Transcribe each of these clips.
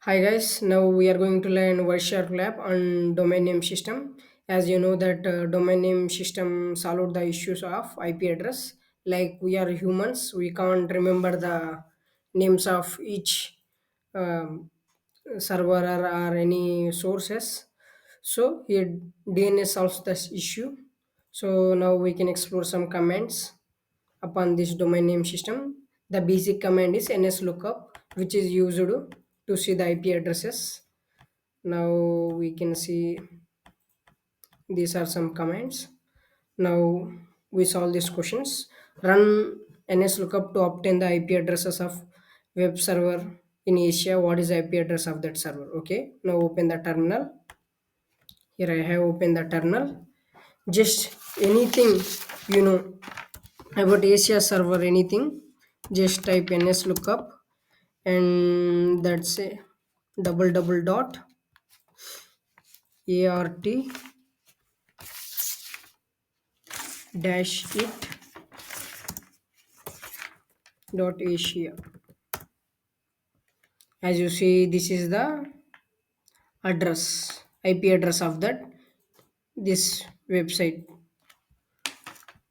Hi guys, now we are going to learn Wireshark Lab on domain name system. As you know that domain name system solved the issues of IP address. Like we are humans, we can't remember the names of each um, server or any sources. So here DNS solves this issue. So now we can explore some commands upon this domain name system. The basic command is nslookup, which is used to see the IP addresses. Now we can see these are some commands. Now we solve these questions. Run nslookup to obtain the IP addresses of web server in Asia. What is the IP address of that server? Okay. Now open the terminal. Here I have opened the terminal. Just anything you know about Asia server, anything, just type nslookup and that's a double dot art dash it dot asia. As you see, this is the address, IP address of that this website.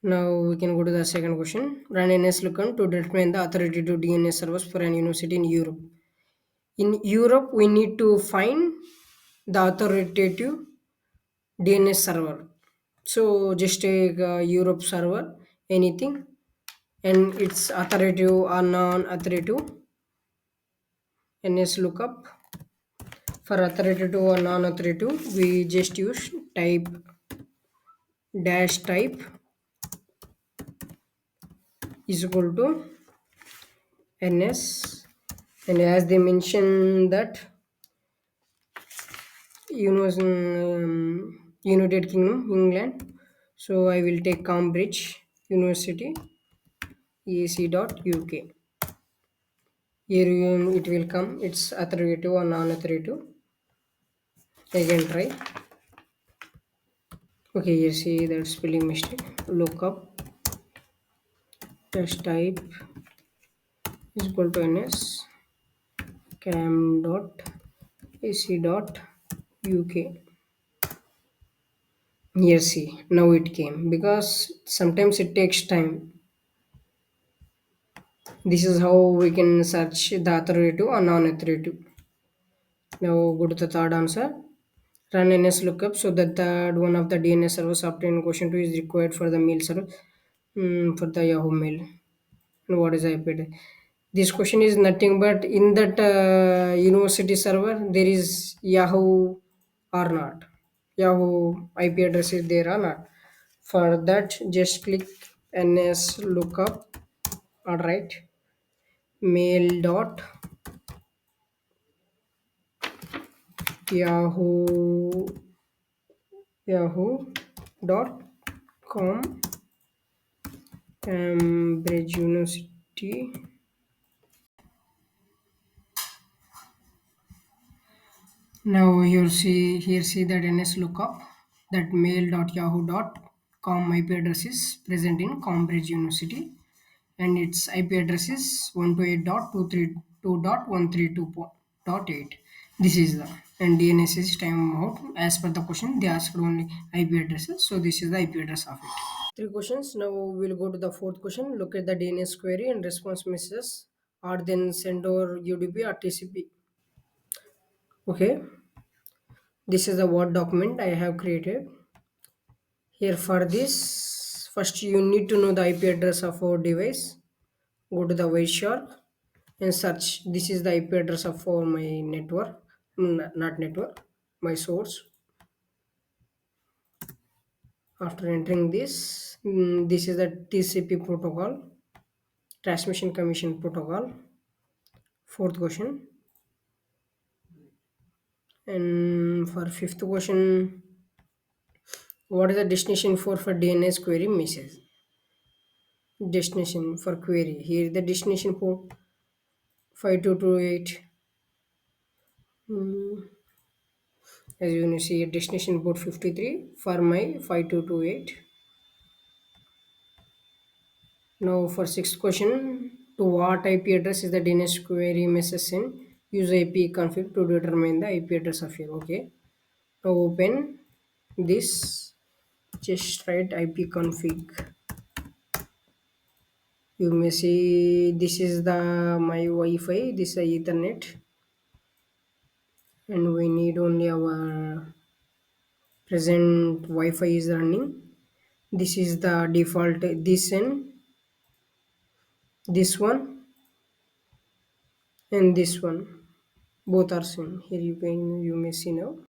Now we can go to the second question. Run nslookup to determine the authoritative DNS servers for an university in Europe. In Europe, we need to find the authoritative DNS server. So just take Europe server, anything, and it's authoritative or non-authoritative. NS lookup for authoritative or non-authoritative, we just use type dash type is equal to NS, and as they mention that United Kingdom, England. So I will take Cambridge University ac.uk. Here it will come. It's authoritative or non-authoritative. Again try. Okay, you see that spelling mistake. Look up. Test type is equal to ns cam dot ac dot uk. Here see, now it came because sometimes it takes time. This is how we can search the authoritative or non-authoritative. Now go to the third answer. Run ns lookup so that the one of the DNS servers obtained question 2 is required for the mail server, for the Yahoo Mail. And what is IP address? This question is nothing but in that university server there is Yahoo or not. Yahoo IP address is there or not. For that, just click ns lookup. All right, mail dot yahoo yahoo dot com Cambridge University. Now here see that ns lookup that mail.yahoo.com IP address is present in Cambridge University and its IP address is 128.232.132.8. This is the and DNS is timeout. As per the question, they asked only IP addresses, so this is the IP address of it. Three questions. Now we'll go to the fourth question. Look at the DNS query and response messages are then sent over UDP or TCP. Okay, this is the Word document I have created. Here for this, first you need to know the IP address of our device. Go to the Wireshark and search. This is the IP address of for my network, not network, my source. After entering this, this is the TCP protocol, Transmission Commission Protocol. Fourth question, and for fifth question, what is the destination for DNS query message? Destination for query. Here the destination port 5228. As you can see, destination port 53 for my 5228. Now for sixth question, to what IP address is the DNS query message sent? Use IP config to determine the IP address of your. Okay. Now open this. Just write IP config. You may see this is the my Wi-Fi. This is Ethernet, and we need only our present Wi-Fi is running. This is the default. This and this one and this one both are same. Here you may see now.